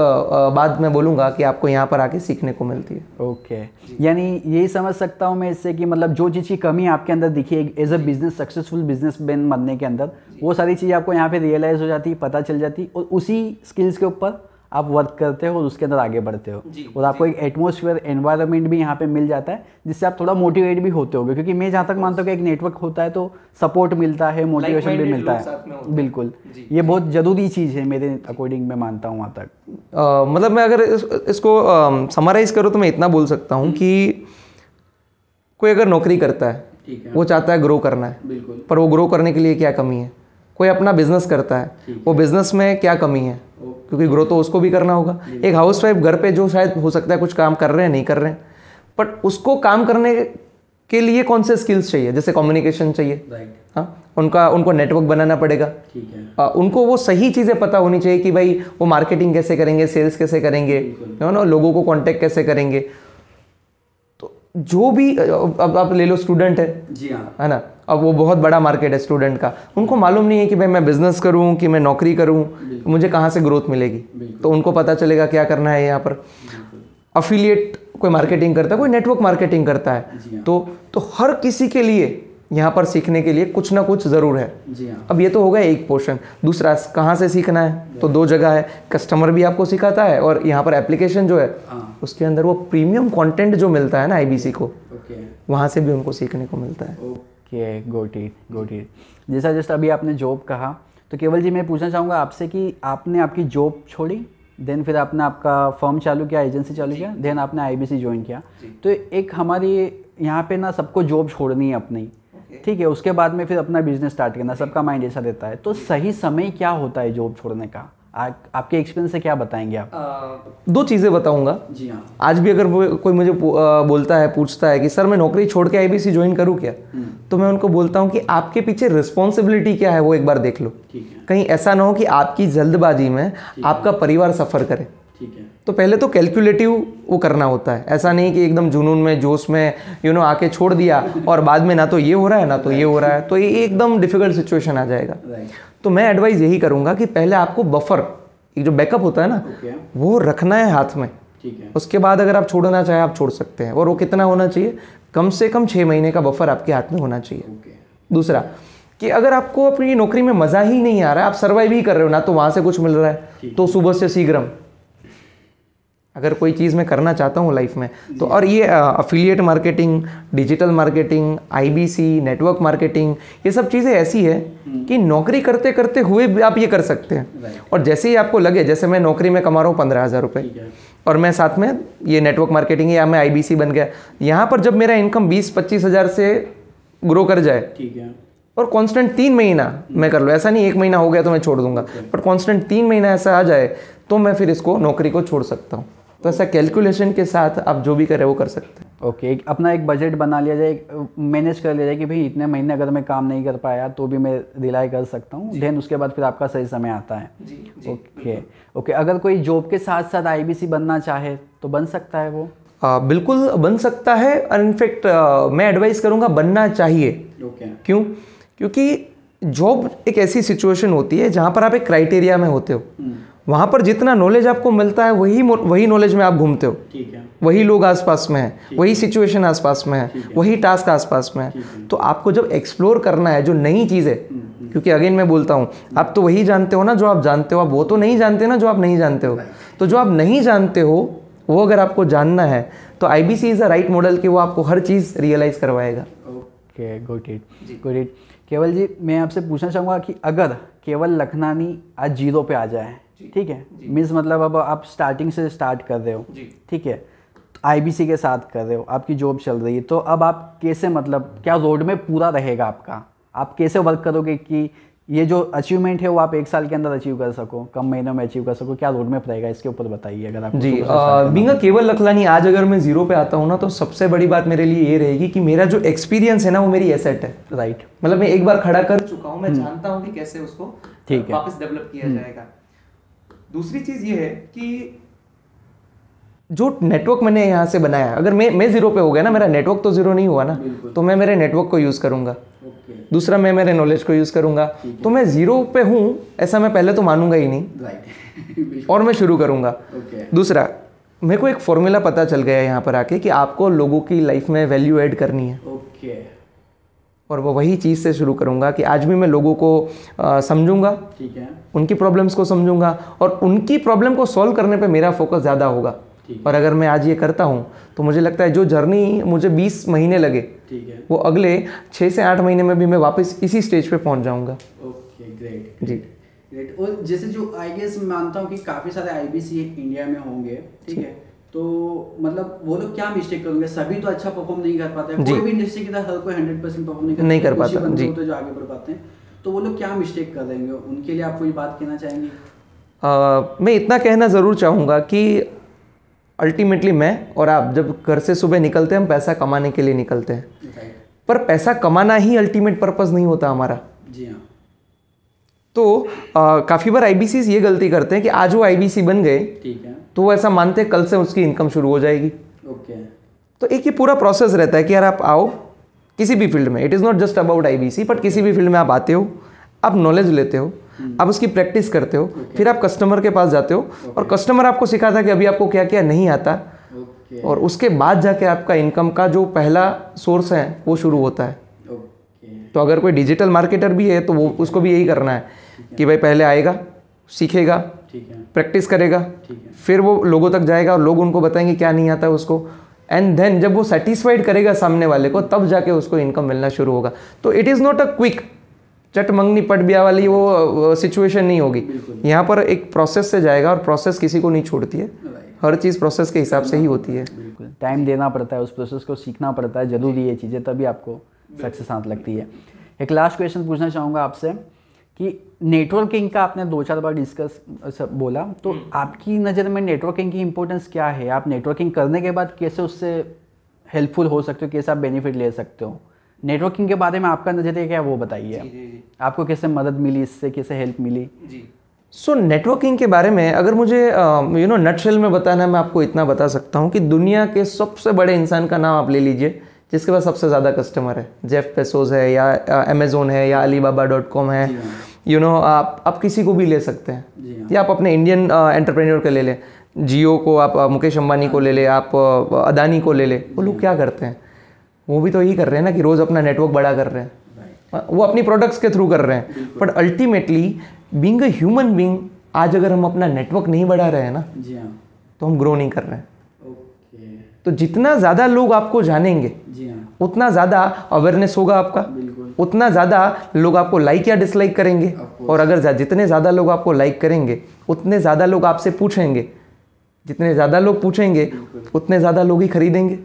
Speaker 1: बात मैं बोलूँगा कि आपको यहाँ पर आके सीखने को मिलती है।
Speaker 2: ओके, यानी यही समझ सकता हूँ मैं इससे कि मतलब जो चीज़ की कमी आपके अंदर दिखी है as a business successful businessman बनने के अंदर, वो सारी चीज़ आपको यहाँ पे रियलाइज़ हो जाती है, पता चल जाती है, और उसी स्किल्स के ऊपर आप वर्क करते हो और उसके अंदर आगे बढ़ते हो। और आपको एक एटमॉस्फेयर, एनवायरनमेंट भी यहाँ पे मिल जाता है जिससे आप थोड़ा मोटिवेट भी होते होगे, क्योंकि मैं जहाँ तक मानता हूँ कि एक नेटवर्क होता है तो सपोर्ट मिलता है, मोटिवेशन भी मिलता है। बिल्कुल, ये बहुत ज़रूरी चीज़ है मेरे अकॉर्डिंग, मैं मानता हूँ वहाँ तक।
Speaker 1: मतलब मैं अगर इसको समराइज़ करूँ तो मैं इतना बोल सकता हूँ कि कोई अगर नौकरी करता है, वो चाहता है ग्रो करना है, पर वो ग्रो करने के लिए क्या कमी है। कोई अपना बिजनेस करता है, वो बिजनेस में क्या कमी है, क्योंकि ग्रो तो उसको भी करना होगा। एक हाउसवाइफ घर पे जो शायद हो सकता है कुछ काम कर रहे हैं, नहीं कर रहे हैं, बट उसको काम करने के लिए कौन से स्किल्स चाहिए, जैसे कम्युनिकेशन चाहिए, हाँ, उनको नेटवर्क बनाना पड़ेगा, उनको वो सही चीज़ें पता होनी चाहिए कि भाई वो मार्केटिंग कैसे करेंगे, सेल्स कैसे करेंगे, ना लोगों को कॉन्टेक्ट कैसे करेंगे। तो जो भी अब आप ले लो, स्टूडेंट है, है ना, अब वो बहुत बड़ा मार्केट है स्टूडेंट का, उनको मालूम नहीं है कि भाई मैं बिजनेस करूं कि मैं नौकरी करूं, मुझे कहाँ से ग्रोथ मिलेगी। तो उनको पता चलेगा क्या करना है यहाँ पर। अफिलिएट कोई मार्केटिंग करता है, कोई नेटवर्क मार्केटिंग करता है, तो हर किसी के लिए यहाँ पर सीखने के लिए कुछ ना कुछ ज़रूर है। अब ये तो होगा एक पोर्शन। दूसरा कहाँ से सीखना है, तो 2 जगह है, कस्टमर भी आपको सिखाता है और यहाँ पर एप्लीकेशन जो है उसके अंदर वो प्रीमियम कंटेंट जो मिलता है ना आईबीसी को, वहाँ से भी उनको सीखने को मिलता है।
Speaker 2: Okay, got it. जैसा जस्ट अभी आपने जॉब कहा, तो केवल जी मैं पूछना चाहूँगा आपसे कि आपने आपकी जॉब छोड़ी, देन फिर आपने आपका फर्म चालू किया, एजेंसी चालू किया, देन आपने आईबीसी ज्वाइन किया। तो एक हमारी यहाँ पे ना सबको जॉब छोड़नी है अपनी, ठीक है, उसके बाद में फिर अपना बिजनेस स्टार्ट करना, सबका माइंड ऐसा रहता है। तो सही समय क्या होता है जॉब छोड़ने का, आपके एक्सपीरियंस से क्या बताएंगे आप?
Speaker 1: 2 चीज़ें बताऊंगा।
Speaker 2: जी हाँ।
Speaker 1: आज भी अगर कोई मुझे बोलता है, पूछता है कि सर मैं नौकरी छोड़ के आईबीसी ज्वाइन करूँ क्या, तो मैं उनको बोलता हूँ कि आपके पीछे रिस्पॉन्सिबिलिटी क्या है वो एक बार देख लो। कहीं ऐसा ना हो कि आपकी जल्दबाजी में आपका परिवार सफ़र करे।
Speaker 2: ठीक है।
Speaker 1: तो पहले तो कैलकुलेटिव वो करना होता है, ऐसा नहीं कि एकदम जुनून में जोश में आके छोड़ दिया और बाद में ना तो ये हो रहा है ना तो ये हो रहा है, तो ये एकदम डिफिकल्ट सिचुएशन आ जाएगा। तो मैं एडवाइस यही करूँगा कि पहले आपको बफर, एक जो बैकअप होता है ना, वो रखना है हाथ में।
Speaker 2: ठीक है।
Speaker 1: उसके बाद अगर आप छोड़ना चाहें आप छोड़ सकते हैं, और वो कितना होना चाहिए, कम से कम 6 महीने का बफर आपके हाथ में होना चाहिए। दूसरा कि अगर आपको अपनी नौकरी में मज़ा ही नहीं आ रहा है, आप सर्वाइव ही कर रहे हो ना, तो वहाँ से कुछ मिल रहा है, तो सुबह से शीघ्रम अगर कोई चीज़ मैं करना चाहता हूँ लाइफ में तो, और ये affiliate marketing, digital marketing, IBC, network marketing, ये सब चीज़ें ऐसी है कि नौकरी करते करते हुए भी आप ये कर सकते हैं। और जैसे ही आपको लगे, जैसे मैं नौकरी में कमा रहा हूँ 15,000 रुपये और मैं साथ में ये नेटवर्क मार्केटिंग या मैं आईबीसी बन गया, यहाँ पर जब मेरा इनकम 20-25 हज़ार से ग्रो कर जाए,
Speaker 2: ठीक है,
Speaker 1: और कांस्टेंट 3 महीना मैं कर लूँ, ऐसा नहीं 1 महीना हो गया तो मैं छोड़ दूंगा, बट कांस्टेंट 3 महीना ऐसा आ जाए तो मैं फिर इसको नौकरी को छोड़ सकता हूँ। तो ऐसा कैलकुलेशन के साथ आप जो भी करें वो कर सकते हैं।
Speaker 2: ओके, अपना एक बजट बना लिया जाए, मैनेज कर लिया जाए कि भाई इतने महीने अगर मैं काम नहीं कर पाया तो भी मैं रिलाई कर सकता हूँ, देन उसके बाद फिर आपका सही समय आता है। ओके, अगर कोई जॉब के साथ साथ आईबीसी बनना चाहे तो बन सकता है वो?
Speaker 1: बिल्कुल बन सकता है, और इनफैक्ट मैं एडवाइस करूँगा बनना चाहिए। क्यों? क्योंकि जॉब एक ऐसी सिचुएशन होती है जहाँ पर आप एक क्राइटेरिया में होते हो, वहाँ पर जितना नॉलेज आपको मिलता है वही नॉलेज में आप घूमते हो।
Speaker 2: ठीक है।
Speaker 1: वही लोग आसपास में हैं, वही सिचुएशन आसपास में है, वही टास्क आसपास में है। तो आपको जब एक्सप्लोर करना है जो नई चीज़ है, क्योंकि अगेन मैं बोलता हूँ, आप तो वही जानते हो ना जो आप जानते हो, आप वो तो नहीं जानते ना जो आप नहीं जानते हो। तो जो आप नहीं जानते हो वो अगर आपको जानना है तो IBC is a right model कि वो आपको हर चीज़ रियलाइज़ करवाएगा।
Speaker 2: Okay, good it. केवल जी, मैं आपसे पूछना चाहूँगा कि अगर केवल लखनानी आज जीरो पे आ जाए, ठीक है, मीन्स मतलब अब आप स्टार्टिंग से स्टार्ट कर रहे हो, ठीक है, आईबीसी के साथ कर रहे हो, आपकी जॉब चल रही है, तो अब आप कैसे, मतलब क्या रोड में पूरा रहेगा आपका, आप कैसे वर्क करोगे कि ये जो अचीवमेंट है वो आप 1 साल के अंदर अचीव कर सको, कम महीनों में अचीव कर सको, क्या रोड मैप रहेगा इसके ऊपर बताइए। अगर आप
Speaker 1: जी, बीइंग अ केवल लखलानी, आज अगर मैं जीरो पे आता हूँ ना, तो सबसे बड़ी बात मेरे लिए ये रहेगी कि मेरा जो एक्सपीरियंस है ना वो मेरी एसेट है।
Speaker 2: राइट,
Speaker 1: मतलब मैं एक बार खड़ा कर चुका हूँ, मैं जानता हूँ कि कैसे उसको वापस डेवलप किया जाएगा। दूसरी चीज़ ये है कि जो नेटवर्क मैंने यहाँ से बनाया, अगर मैं जीरो पे हो गया ना, मेरा नेटवर्क तो जीरो नहीं हुआ ना, तो मैं मेरे नेटवर्क को यूज़ करूँगा। दूसरा, मैं मेरे नॉलेज को यूज़ करूँगा। तो मैं जीरो पे हूँ ऐसा मैं पहले तो मानूंगा ही नहीं, और मैं शुरू करूँगा। दूसरा, मेरे को एक फॉर्मूला पता चल गया यहाँ पर आके कि आपको लोगों की लाइफ में वैल्यू ऐड करनी है, और वो वही चीज़ से शुरू करूँगा कि आज भी मैं लोगों को समझूंगा, ठीक है, उनकी प्रॉब्लम्स को समझूंगा, और उनकी प्रॉब्लम को सॉल्व करने पे मेरा फोकस ज़्यादा होगा। और अगर मैं आज ये करता हूँ तो मुझे लगता है जो जर्नी मुझे 20 महीने लगे, ठीक है, वो अगले 6 से 8 महीने में भी मैं वापस इसी स्टेज पे पहुँच जाऊँगा।
Speaker 2: Okay, great. और जैसे जो आई गेस मैं मानता हूँ कि काफ़ी सारे आईबीसी इंडिया में होंगे, ठीक है, तो मतलब वो लोग क्या मिस्टेक करेंगे? सभी तो अच्छा परफॉर्म नहीं कर पाते, कोई भी इंडस्ट्री की तरह हर कोई 100% परफॉर्म नहीं कर पाता जी, तो जो आगे बढ़ पाते हैं, तो वो लोग क्या मिस्टेक कर देंगे? उनके लिए आप कोई बात कहना चाहेंगे?
Speaker 1: मैं इतना कहना ज़रूर चाहूँगा कि अल्टीमेटली मैं और आप जब घर से सुबह निकलते हैं, हम पैसा कमाने के लिए निकलते हैं, पर पैसा कमाना ही अल्टीमेट पर्पस नहीं होता हमारा।
Speaker 2: जी हाँ।
Speaker 1: तो काफ़ी बार आईबीसी ये गलती करते हैं कि आज वो आईबीसी बन गए, ठीक है, तो वो ऐसा मानते हैं कल से उसकी इनकम शुरू हो जाएगी।
Speaker 2: ओके।
Speaker 1: तो एक ये पूरा प्रोसेस रहता है कि यार आप आओ किसी भी फील्ड में, it is not just about IBC, but किसी भी फील्ड में आप आते हो, आप नॉलेज लेते हो, आप उसकी प्रैक्टिस करते हो, फिर आप कस्टमर के पास जाते हो, और कस्टमर आपको सिखाता है कि अभी आपको क्या क्या नहीं आता, और उसके बाद जाके आपका इनकम का जो पहला सोर्स है वो शुरू होता है। तो अगर कोई डिजिटल मार्केटर भी है तो वो उसको भी यही करना है कि भाई पहले आएगा, सीखेगा, प्रैक्टिस करेगा, फिर वो लोगों तक जाएगा और लोग उनको बताएंगे क्या नहीं आता उसको, एंड देन जब वो सेटिस्फाइड करेगा सामने वाले को, तब जाके उसको इनकम मिलना शुरू होगा। तो it is not a quick चट मंगनी पट ब्याह वाली वो सिचुएशन नहीं होगी। यहाँ पर एक प्रोसेस से जाएगा, और प्रोसेस किसी को नहीं छोड़ती है, हर चीज़ प्रोसेस के हिसाब से ही होती है।
Speaker 2: बिल्कुल, टाइम देना पड़ता है, उस प्रोसेस को सीखना पड़ता है, जरूरी ये चीज़ें, तभी आपको सक्सेस हाथ लगती है। एक लास्ट क्वेश्चन पूछना चाहूँगा आपसे कि नेटवर्किंग का आपने 2-4 बार डिस्कस बोला, तो आपकी नज़र में नेटवर्किंग की इंपॉर्टेंस क्या है? आप नेटवर्किंग करने के बाद कैसे उससे हेल्पफुल हो सकते हो, कैसे आप बेनिफिट ले सकते हो? नेटवर्किंग के बारे में आपका नज़रिया क्या है वो बताइए। आपको कैसे मदद मिली इससे, कैसे हेल्प मिली?
Speaker 1: जी, सो नेटवर्किंग के बारे में अगर मुझे नटशेल में बताना है, मैं आपको इतना बता सकता हूँ कि दुनिया के सबसे बड़े इंसान का नाम आप ले लीजिए जिसके पास सबसे ज़्यादा कस्टमर है। जेफ बेजोस है या अमेजोन है या alibaba.com है, आप किसी को भी ले सकते हैं। या आप अपने इंडियन एंटरप्रेन्योर को ले लें, जियो को आप मुकेश अंबानी को ले लें, आप अदानी को ले लें। वो लोग क्या करते हैं? वो भी तो यही कर रहे हैं ना कि रोज़ अपना नेटवर्क बड़ा कर रहे हैं, वो अपनी प्रोडक्ट्स के थ्रू कर रहे हैं। But ultimately being a human being, आज अगर हम अपना नेटवर्क नहीं बढ़ा रहे हैं ना, तो हम ग्रो नहीं कर रहे हैं। तो जितना ज़्यादा लोग आपको जानेंगे उतना ज़्यादा अवेयरनेस होगा आपका, उतना ज़्यादा लोग आपको लाइक या डिसलाइक करेंगे। और अगर जितने ज़्यादा लोग आपको लाइक करेंगे उतने ज़्यादा लोग आपसे पूछेंगे, जितने ज़्यादा लोग पूछेंगे उतने ज़्यादा लोग ही खरीदेंगे।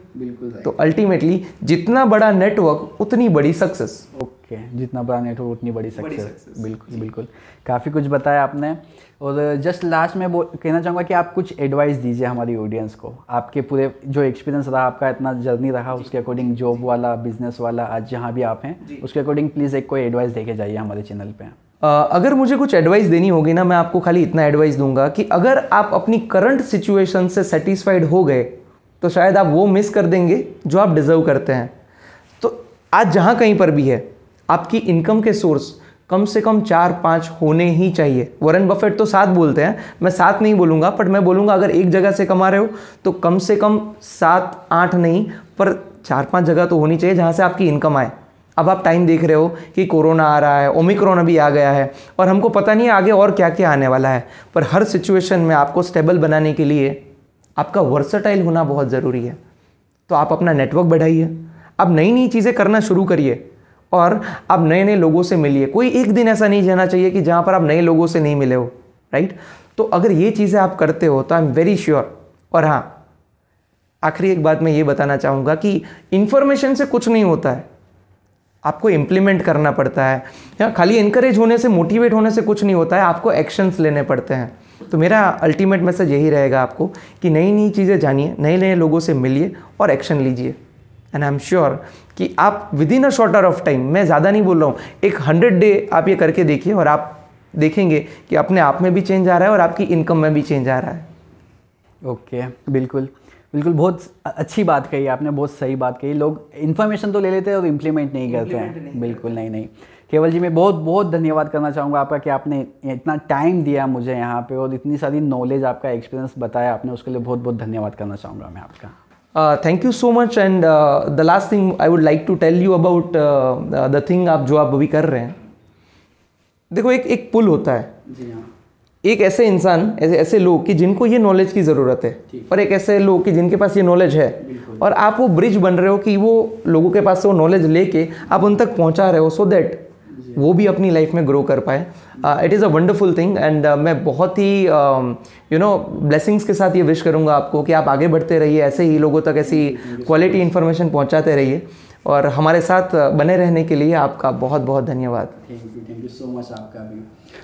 Speaker 1: तो अल्टीमेटली जितना बड़ा नेटवर्क उतनी बड़ी सक्सेस।
Speaker 2: ओके, जितना बड़ा नेटवर्क उतनी बड़ी सक्सेस। बिल्कुल बिल्कुल, काफ़ी कुछ बताया आपने। और जस्ट लास्ट में कहना चाहूँगा कि आप कुछ एडवाइस दीजिए हमारी ऑडियंस को। आपके पूरे जो एक्सपीरियंस रहा, आपका इतना जर्नी रहा, उसके अकॉर्डिंग, जॉब वाला, बिजनेस वाला, आज जहाँ भी आप हैं उसके अकॉर्डिंग प्लीज़ एक कोई एडवाइस दे के जाइए हमारे चैनल पे।
Speaker 1: अगर मुझे कुछ एडवाइस देनी होगी ना, मैं आपको खाली इतना एडवाइस दूंगा कि अगर आप अपनी करंट सिचुएशन से सेटिस्फाइड हो गए तो शायद आप वो मिस कर देंगे जो आप डिज़र्व करते हैं। तो आज जहाँ कहीं पर भी है, आपकी इनकम के सोर्स कम से कम 4-5 होने ही चाहिए। वॉरेन बफेट तो 7 बोलते हैं, मैं 7 नहीं बोलूँगा, बट मैं बोलूँगा अगर एक जगह से कमा रहे हो तो कम से कम 7-8 नहीं, पर 4-5 जगह तो होनी चाहिए जहाँ से आपकी इनकम आए। अब आप टाइम देख रहे हो कि कोरोना आ रहा है, ओमिक्रॉन अभी आ गया है, और हमको पता नहीं है आगे और क्या क्या आने वाला है। पर हर सिचुएशन में आपको स्टेबल बनाने के लिए आपका वर्सेटाइल होना बहुत ज़रूरी है। तो आप अपना नेटवर्क बढ़ाइए, आप नई नई चीज़ें करना शुरू करिए, और आप नए नए लोगों से मिलिए। कोई एक दिन ऐसा नहीं जाना चाहिए कि जहाँ पर आप नए लोगों से नहीं मिले हो, राइट। तो अगर ये चीज़ें आप करते हो तो आई एम वेरी श्योर। और हाँ, आखिरी एक बात मैं ये बताना चाहूँगा कि इन्फॉर्मेशन से कुछ नहीं होता है, आपको इम्प्लीमेंट करना पड़ता है। या खाली इनकरेज होने से, मोटिवेट होने से कुछ नहीं होता है, आपको एक्शंस लेने पड़ते हैं। तो मेरा अल्टीमेट मैसेज यही रहेगा आपको कि नई नई चीज़ें जानिए, नए नए लोगों से मिलिए और एक्शन लीजिए। एंड आई एम श्योर कि आप with in a shorter of time, मैं ज़्यादा नहीं बोल रहा हूँ, एक 100 डे आप ये करके देखिए और आप देखेंगे कि अपने आप में भी चेंज आ रहा है और आपकी इनकम में भी चेंज आ रहा है।
Speaker 2: ओके, बिल्कुल बिल्कुल, बहुत अच्छी बात कही आपने, बहुत सही बात कही। लोग इन्फॉर्मेशन तो ले लेते हैं और इम्प्लीमेंट नहीं करते हैं। बिल्कुल नहीं। केवल जी, मैं बहुत बहुत धन्यवाद करना चाहूँगा आपका कि आपने इतना टाइम दिया मुझे यहाँ पे और इतनी सारी नॉलेज, आपका एक्सपीरियंस बताया आपने, उसके लिए बहुत बहुत धन्यवाद करना चाहूँगा मैं आपका।
Speaker 1: Thank you so much. And the last thing I would like to tell you about the thing जो आप अभी कर रहे हैं। देखो, एक पुल होता है।
Speaker 2: जी हाँ।
Speaker 1: एक ऐसे इंसान, ऐसे लोग कि जिनको ये नॉलेज की ज़रूरत है, और एक ऐसे लोग कि जिनके पास ये नॉलेज है, और आप वो ब्रिज बन रहे हो कि वो लोगों के पास से वो नॉलेज लेके आप उन तक पहुंचा रहे हो, सो दैट वो भी अपनी लाइफ में ग्रो कर पाए। It is a wonderful thing. And मैं बहुत ही ब्लेसिंग्स के साथ ये विश करूँगा आपको कि आप आगे बढ़ते रहिए, ऐसे ही लोगों तक ऐसी क्वालिटी इन्फॉर्मेशन पहुँचाते रहिए, और हमारे साथ बने रहने के लिए आपका बहुत बहुत धन्यवाद।
Speaker 2: थैंक यू सो मच आपका भी।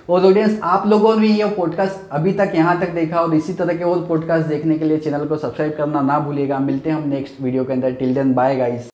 Speaker 2: और ऑडियंस, आप लोगों ने ये पॉडकास्ट अभी तक यहाँ तक देखा और इसी तरह के और पॉडकास्ट देखने के लिए चैनल को सब्सक्राइब करना ना भूलिएगा। मिलते हैं हम नेक्स्ट वीडियो के अंदर। Till then, bye guys.